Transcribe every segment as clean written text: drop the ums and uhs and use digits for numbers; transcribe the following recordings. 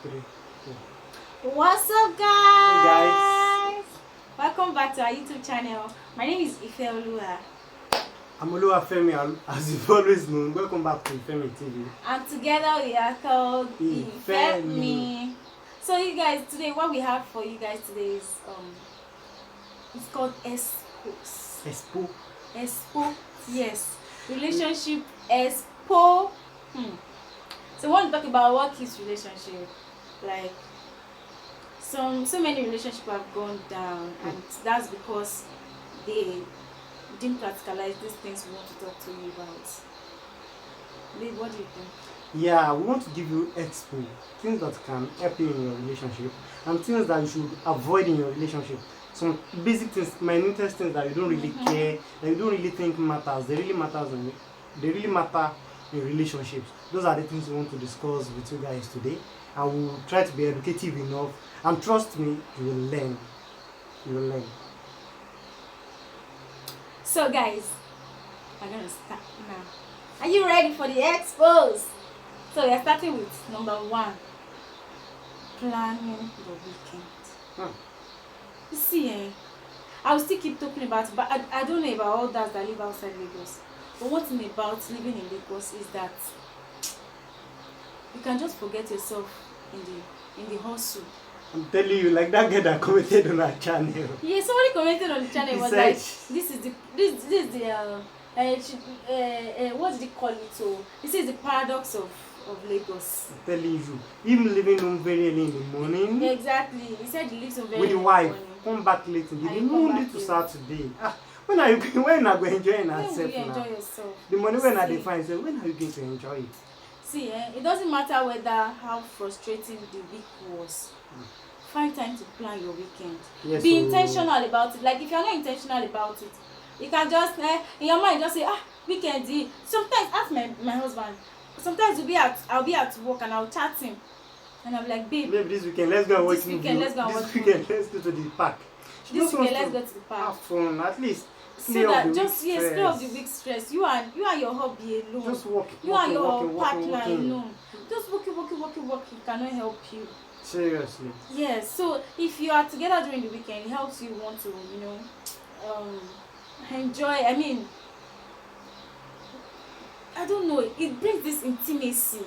Three, four. What's up, Hey guys? guys, Welcome back to our YouTube channel. My name is Ifemi, I'm Ifemi, as you've always known. Welcome back to Ifemi TV. and together we are called Ifemi. Ifemi. So, you guys, today what we have for you guys today is it's called Expos. Expo. Expo, yes, relationship Expo. So, we want to talk about what keeps relationship, like so many relationships have gone down, and that's because they didn't practicalize these things we want to talk to you about. Babe, what do you think? Yeah, we want to give you expo, things that can help you in your relationship and things that you should avoid in your relationship. Some basic things, minute things that you don't really care, that you don't really think matters. They really matter in relationships. Those are the things we want to discuss with you guys today, and we'll try to be educative enough. And trust me, you will learn. You will learn. So, guys, we're gonna start now. Are you ready for the expos? So we are starting with number 1: planning the weekend. You see, I will still keep talking about it, but I don't know about all that live outside Lagos. But one thing about living in Lagos is that you can just forget yourself in the hustle. I'm telling you, like that guy that commented on our channel. Yeah, somebody commented on the channel. He Was said, like, this is the what did he call it? So this is the paradox of Lagos. I'm telling you, him leaving home very early in the morning. Yeah, exactly. He said he leaves home very With early the in wife, the morning. come back late in the And day. you come Monday back to late. Saturday. When are you when are you enjoying When will ourselves you enjoy now? yourself? The money when are they See. find, so when are you going to enjoy it? See, it doesn't matter how frustrating the week was. Find time to plan your weekend. Yes, Be so- intentional about it. Like, if you're not intentional about it, you can just in your mind just say, weekend. Sometimes ask my husband. Sometimes I'll be at work and I'll chat him, and I'm like, babe, Maybe this weekend let's go and watch this movie. weekend let's go and This watch weekend movie. let's go to the park. She This just weekend wants let's to go to the park. have fun, at least So clear that off the just week clear off the stress. week stress. You and your hobby alone. Just walk, You and your walking. partner alone. Just walking. It cannot help you. Seriously. Yes. So if you are together during the weekend, it helps you want to enjoy. I mean, I don't know. It brings this intimacy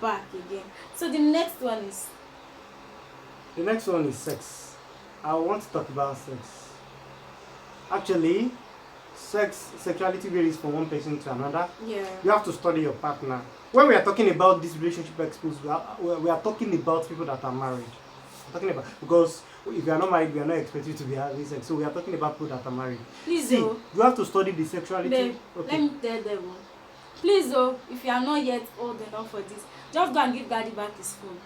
back again. So the next one is The next one is sex. I want to talk about sex. Actually, sexuality varies from one person to another. yeah. You have to study your partner. When we are talking about this relationship exposed, we are talking about people that are married. We're talking about, because if you are not married, we are not expected to be having sex. So we are talking about people that are married. Please, See, though, you have to study the sexuality. babe, Okay. let me tell them. Please, though, if you are not yet old enough for this, just go and give daddy back his phone.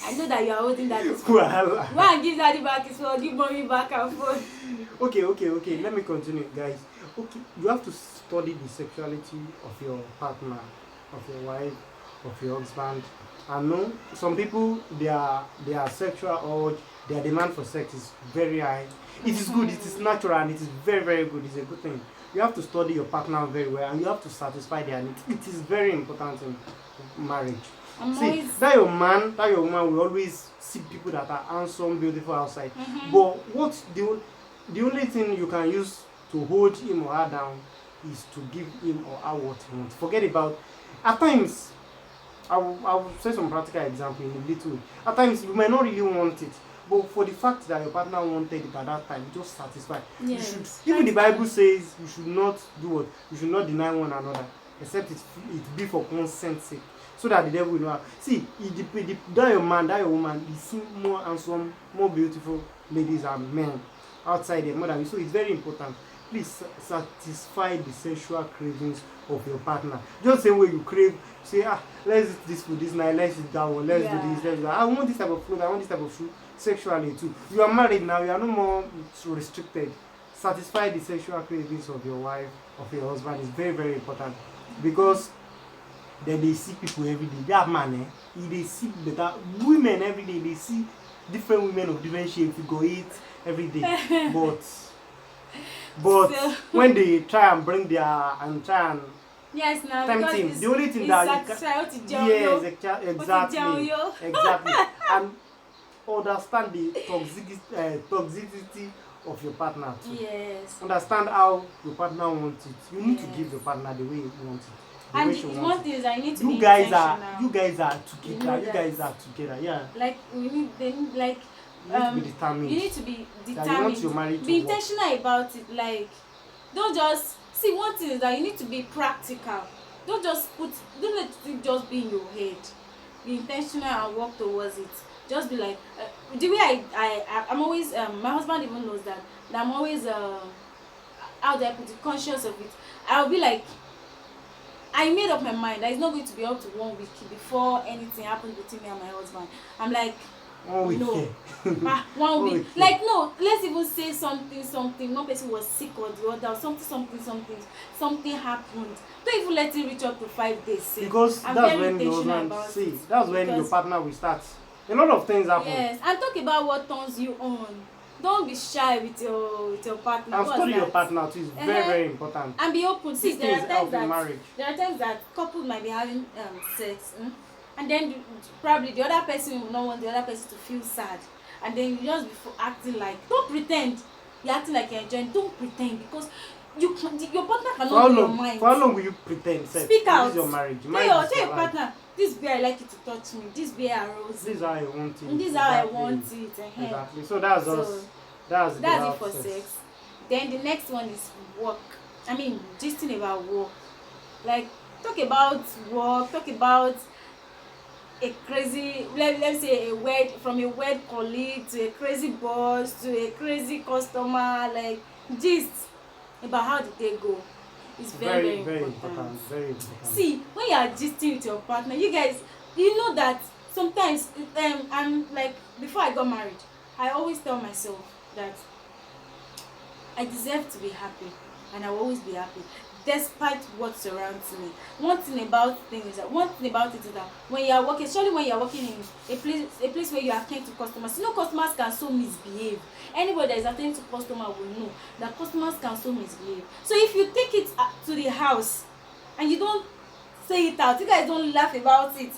I know that you are holding daddy's phone. Well, Go and give daddy back his phone, give mommy back her phone. okay. Let me continue, guys. Okay, you have to study the sexuality of your partner, of your wife, of your husband. I know some people, their sexual urge, their demand for sex is very high. It is good, it is natural, and it is very, very good. It's a good thing. You have to study your partner very well, and you have to satisfy their needs. It is very important in marriage. I'm See, always that your woman will always see people that are handsome, beautiful outside. But what the only thing you can use to hold him or her down is to give him or her what he wants. Forget about. At times, I will say some practical example in a little way. At times, you might not really want it, but for the fact that your partner wanted it at that time, just satisfy. Yes. You should, even the Bible says you should not do what? You should not deny one another, except it be for consent's sake, so that the devil will know. See, that your man, that your woman, you see more handsome, more beautiful ladies and men outside there more than you. So it's very important. Please satisfy the sexual cravings of your partner. Just the same way you crave, say, let's eat this food this night, let's eat that one, let's do this, let's do that. I want this type of food, I want this type of food sexually too. You are married now, you are no more restricted. Satisfy the sexual cravings of your wife, of your husband is very, very important, because then they see people every day. That man, they see better women every day. They see different women of different shapes. You go eat every day, but So- when they try and bring their and try and Yes, now because Tempting. it's, The only thing it's that you satisfying. What is jam yes, yo? exactly, Yo? exactly, and understand the toxicity of your partner too. Yes. Understand how your partner wants it. You need to give Yes. your partner the way you want it, the And way she wants one it. thing is that you need to You be guys intentional. are You together. know You that. guys are together. Yeah. Like we need, they need like You need to be determined. you need to be That you want your determined. marriage to Be work. intentional about it. Like don't just see one thing is that you need to be practical. Don't don't let it just be in your head. Be intentional and work towards it. Just be like the way I'm always my husband even knows that I'm always how do I put it, conscious of it. I'll be like I made up my mind that it's not going to be up to 1 week before anything happens between me and my husband. I'm like, 1 week. no. Yeah. 1 week. week. Like no, let's even say something. One person was sick or the other, or something happened. Don't even let it reach up to 5 days. Say. Because I'm that's very when your intentional husband about see. it. That's when your partner will start. A lot of things happen. Yes, and talk about what turns you on. Don't be shy with your partner. And What's study your that? partner too is very, very important. And be open. See, These things help in marriage. there are times that couples might be having sex, and then probably the other person will not want the other person to feel sad, and then you just be acting like don't pretend you're acting like you're enjoying. Don't pretend because your partner cannot know your mind. For how long will you pretend? Speak out. This is your marriage. Tell your partner, this way I like you to touch me. This way I rose. This is how I want it. This is how I want it. Exactly. So that's us. That's it for sex. Then the next one is work. I mean, gisting about work. Like talk about work. Talk about a crazy, let's say from a weird colleague to a crazy boss to a crazy customer. Like gist about how the day go. It's very important. Very important. See, when you are gisting with your partner, you guys, you know that sometimes I'm like before I got married, I always tell myself that I deserve to be happy and I will always be happy despite what surrounds me. One thing about it is that when you are working, especially when you are working in a place where you attend to customers, you know customers can so misbehave. Anybody that is attending to customer will know that customers can so misbehave. So if you take it to the house and you don't say it out, you guys don't laugh about it,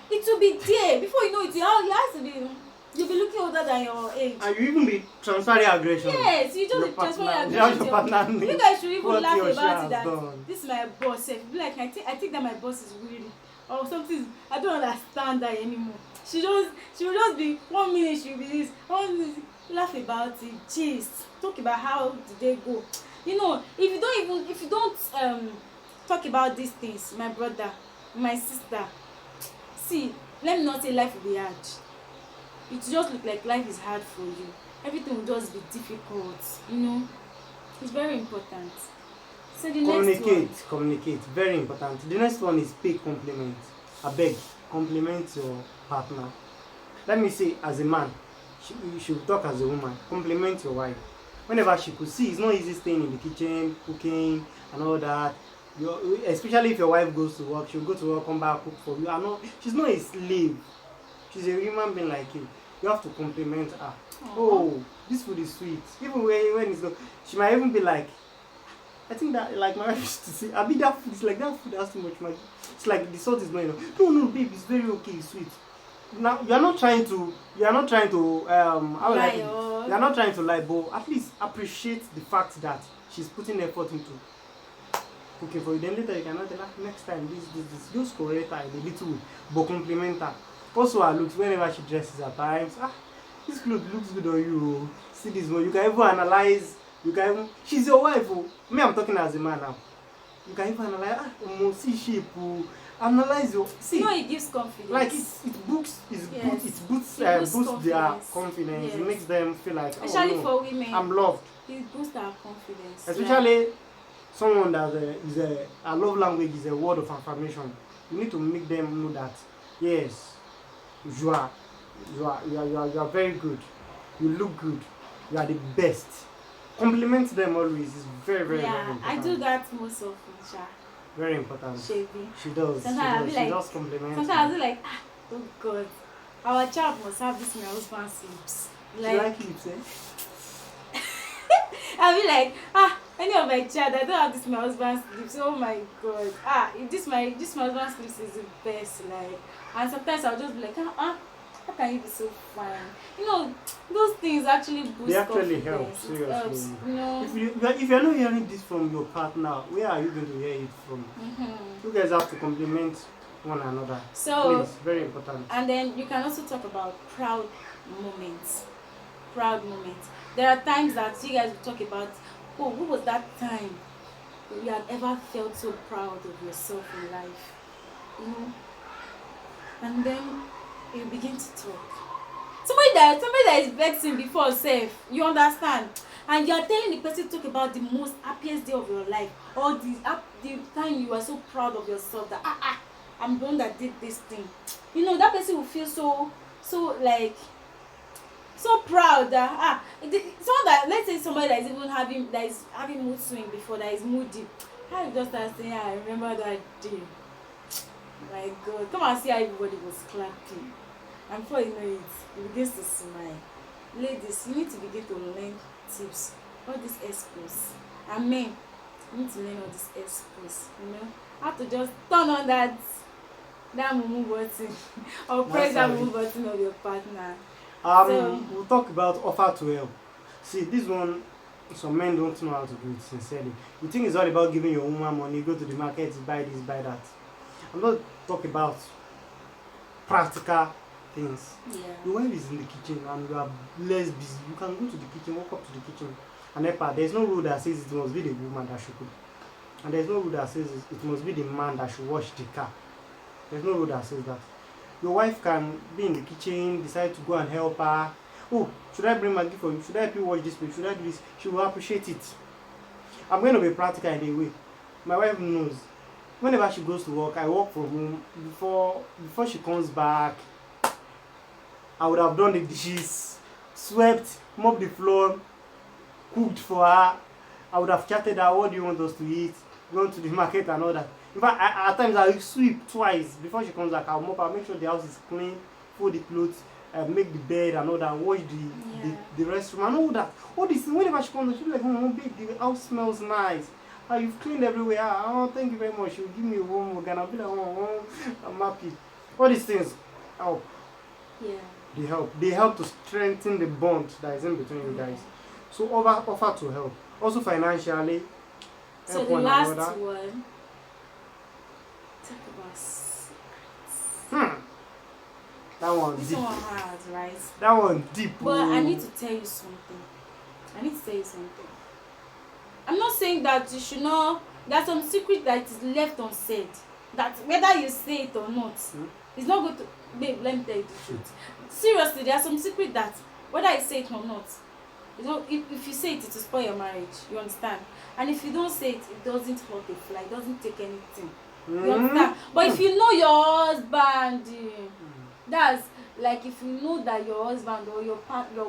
it will be there before you know it. It has to be. You'll be looking older than your age. And you even be transferring aggression. Yes, you just be transferring aggression. You guys should even laugh about it that this is my boss. Be like, I think that my boss is weird or something. I don't understand that anymore. She will just be 1 minute she'll be this, 1 minute laugh about it, gist, talk about how did they go. You know, if you don't talk about these things, my brother, my sister, see, let me not say life will be hard. It just look like life is hard for you. Everything will just be difficult, you know. It's very important. So the next one. Communicate. Very important. The next one is pay compliment. I beg, compliment your partner. Let me say, as a man, you should talk as a woman. Compliment your wife. Whenever she could see, it's not easy staying in the kitchen, cooking, and all that. Especially if your wife goes to work, she'll go to work, come back, cook for you. She's not a slave. She's a human being like you. You have to compliment her. Aww. Oh, this food is sweet. Even when it's not, she might even be like, I think that like my wife used to say, I mean that food is like that food has too much magic. It's like the salt is not enough. No, babe, it's very okay, it's sweet. Now you are not trying to lie, but at least appreciate the fact that she's putting effort into cooking for you. Then later you cannot tell her next time this. Just correct her in a little way, but compliment her. Also her looks, whenever she dresses at times, this clothes looks good on you. See this one, you can even analyze, she's your wife. Me, I'm talking as a man now. You can even analyze, see shape, analyze your, see. You know, it gives confidence. Like it boosts their confidence. Yes. It makes them feel like, especially for women, I'm loved. It boosts our confidence. Especially someone that a love language is a word of affirmation. You need to make them know that, yes, you are very good. You look good. You are the best. Compliment them always. It's very, very, very important. I do that most often, Sha. Very important. Shaving. She does. Sometimes she does compliment. Sometimes I'll be like, oh God, our child must have this in my husband's lips. Like lips, eh? I'll be like, any of my child, I don't have this my husband's sleeps. Oh my god. If this my husband's sleeps is the best. Like, and sometimes I'll just be like, how can you be so fine? You know, those things actually boost They actually confidence. help, It seriously. helps, you know. If you're not hearing this from your partner, where are you going to hear it from? You guys have to compliment one another. So, Please, very important. and then you can also talk about proud moments. Proud moments. There are times that you guys will talk about, oh, what was that time you had ever felt so proud of yourself in life? You know? And then you begin to talk. Somebody that is vexing before safe, you understand? And you are telling the person to talk about the most happiest day of your life, or the time you are so proud of yourself that I'm the one that did this thing. You know, that person will feel so like so proud that someone that, let's say somebody that is having mood swing before, that is moody. How you just start saying, I remember that day. My God, come and see how everybody was clapping. And before you know it, you begin to smile. Ladies, you need to begin to learn tips. All these expos. And men, you need to learn all these expos. You know, how to just turn on that mumu button or press that mumu button of your partner. We'll talk about offer to help. See, this one, some men don't know how to do it sincerely. You think it's all about giving your woman money, go to the market, buy this, buy that. I'm not talking about practical things. Yeah. Your wife is in the kitchen and you are less busy. You can go to the kitchen, walk up to the kitchen and help her. There's no rule that says it must be the woman that should cook. And there's no rule that says it must be the man that should wash the car. There's no rule that says that. Your wife can be in the kitchen, decide to go and help her. Oh, should I bring Maggie for you? Should I help you wash this plate? Should I do this? She will appreciate it. I'm going to be practical in a way. My wife knows. Whenever she goes to work, I work from home. Before she comes back, I would have done the dishes, swept, mopped the floor, cooked for her. I would have chatted her, what do you want us to eat? Gone to the market and all that. In fact, at times I will sweep twice before she comes back. I'll mop, I'll make sure the house is clean, fold the clothes, make the bed and all that, wash the restroom and all that. All this, whenever she comes, she'll be like, oh, babe, the house smells nice. You've cleaned everywhere. Oh, thank you very much. She'll give me a warm hug and I'll be like, oh, I'm happy. All these things help. Yeah. They help to strengthen the bond that is in between you guys. So offer to help. Also financially. So the last one, talk about secrets. That one this deep. one hard, right? That one deep. But I need to tell you something. I'm not saying that you should not. There's some secret that is left unsaid. That whether you say it or not, it's not good to. Babe, let me tell you the truth. Seriously, there are some secret that whether I say it or not, you know, if you say it, it will spoil your marriage. You understand? And if you don't say it, it doesn't hurt a fly. It doesn't take anything. You understand? But if you know your husband, that's like if you know that your husband or your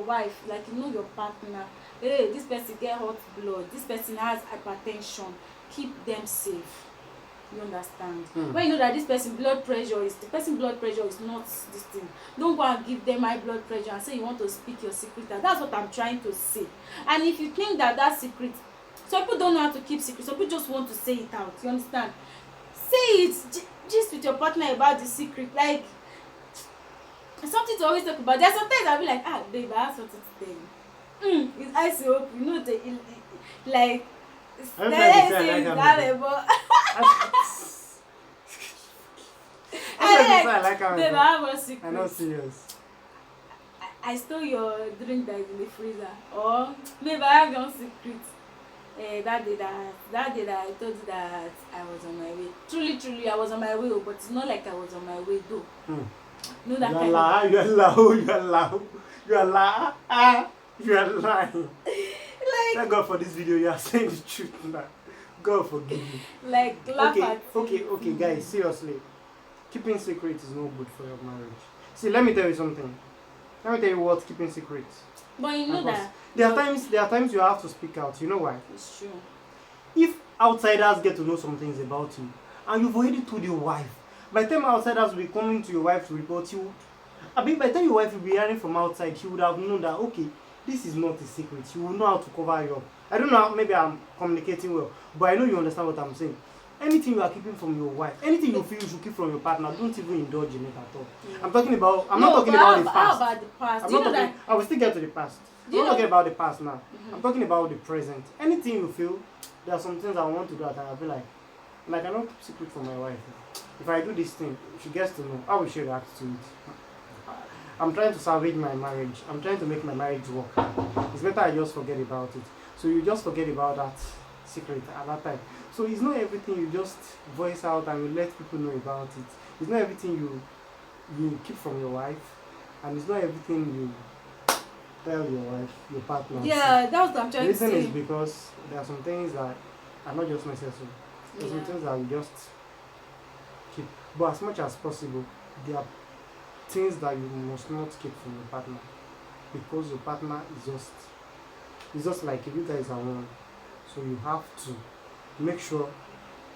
wife, like you know your partner, hey, this person get hot blood, this person has hypertension, keep them safe. You understand? When you know that the person blood pressure is not this thing, don't go and give them high blood pressure and say you want to speak your secret. That's what I'm trying to say. And if you think that secret, some people don't know how to keep secrets, some people just want to say it out. You understand? Say it just with your partner about the secret, like something to always talk about. There's sometimes I'll be like, babe, I have something to tell you. His eyes open, you know, like babe, I have a secret. I'm not serious. I stole your drink that is in the freezer. Or maybe I have one secret. That day that I told you that I was on my way. Truly, I was on my way, but it's not like I was on my way though. No, that kind of. You are lying. Like, thank God for this video. You are saying the truth now. God forgive you. Like, laugh at okay, guys. Seriously, keeping secret is no good for your marriage. See, let me tell you something. Let me tell you what keeping secrets. But you know that there are times you have to speak out. You know why? it's true. If outsiders get to know some things about you, and you've already told your wife, by the time outsiders will be coming to your wife to report you, I mean, by the time your wife will be hearing from outside, she would have known that, okay, this is not a secret. You will know how to cover it up. I don't know, maybe I'm communicating well, but I know you understand what I'm saying. Anything you are keeping from your wife, anything you feel you should keep from your partner, don't even indulge in it at all. Yeah. I'm talking about, I'm No, not talking but about the how past. about the past? I'm Do you not know talking, that? I will still get to the past. I'm Do you not know? talking about the past now. Mhm. I'm talking about the present. Anything you feel, there are some things I want to do that I'll be like I cannot keep secret from my wife. If I do this thing, she gets to know, how will she react to it? I'm trying to salvage my marriage. I'm trying to make my marriage work. It's better I just forget about it. So you just forget about that secret at that time. So it's not everything you just voice out and you let people know about it. It's not everything you keep from your wife, and it's not everything you tell your wife, your partner. Yeah, that's what I'm The trying to reason say. is because there are some things that are not just necessary. There are some Yeah. things that you just keep. But as much as possible, there are things that you must not keep from your partner, because your partner is just like if you guys are one. So you have to make sure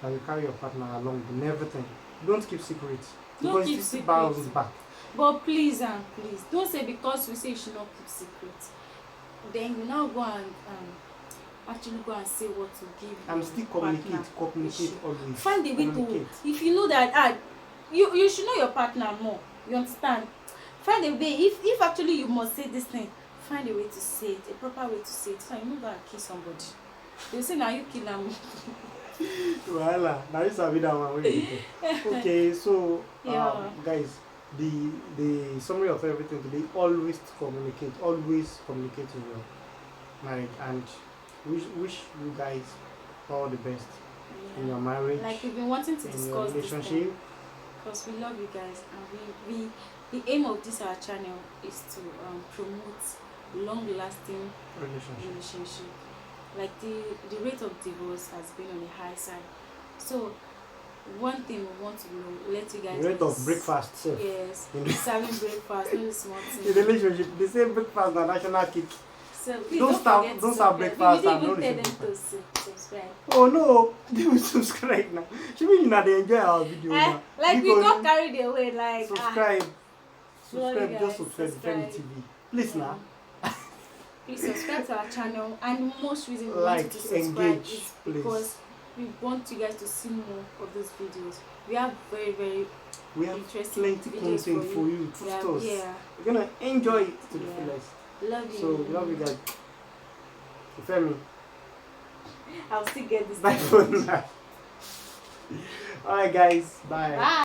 that you carry your partner along in everything. Don't keep secrets, Don't because keep it still secrets. bounces back. But please and please, don't say because we say you should not keep secrets, then you now go and actually go and say what to give And your still partner. communicate always. Find a way to, Communicate. if you know that you should know your partner more. You understand? Find a way. If actually you must say this thing, find a way to say it, a proper way to say it. So you know that kill somebody. You say now you kill them. Voila, now you sabi that one wey you talk. Okay, so Yeah. guys, the summary of everything today: always communicate in your marriage, and wish you guys all the best in your marriage, Like we've been wanting to in your discuss this relationship. thing because we love you guys, and we the aim of this our channel is to promote long-lasting relationship. Like the rate of divorce has been on the high side, so one thing we want to know, let you guys The rate know of breakfast, sef. yes, In serving breakfast, no small the thing. relationship, they say breakfast na national cake. So please Don't don't start- forget don't to start subscribe. breakfast We and didn't don't even tell receive them to subscribe. Oh no, they will subscribe now. Should we not enjoy our video now? Like we Because got carried away, like subscribe, sorry just guys, subscribe to Ifemi TV. Please Yeah. now. Please subscribe to our channel, and the most reason we want Like, you to subscribe engage, is please. because we want you guys to see more of those videos. We have very We have interesting plenty videos content for for you. you. We have- Trust us. yeah, You're gonna enjoy it to the Yeah. fullest. love you. So love you guys. Ifemi, I'll still get this. bye for now. Alright guys, bye. Bye.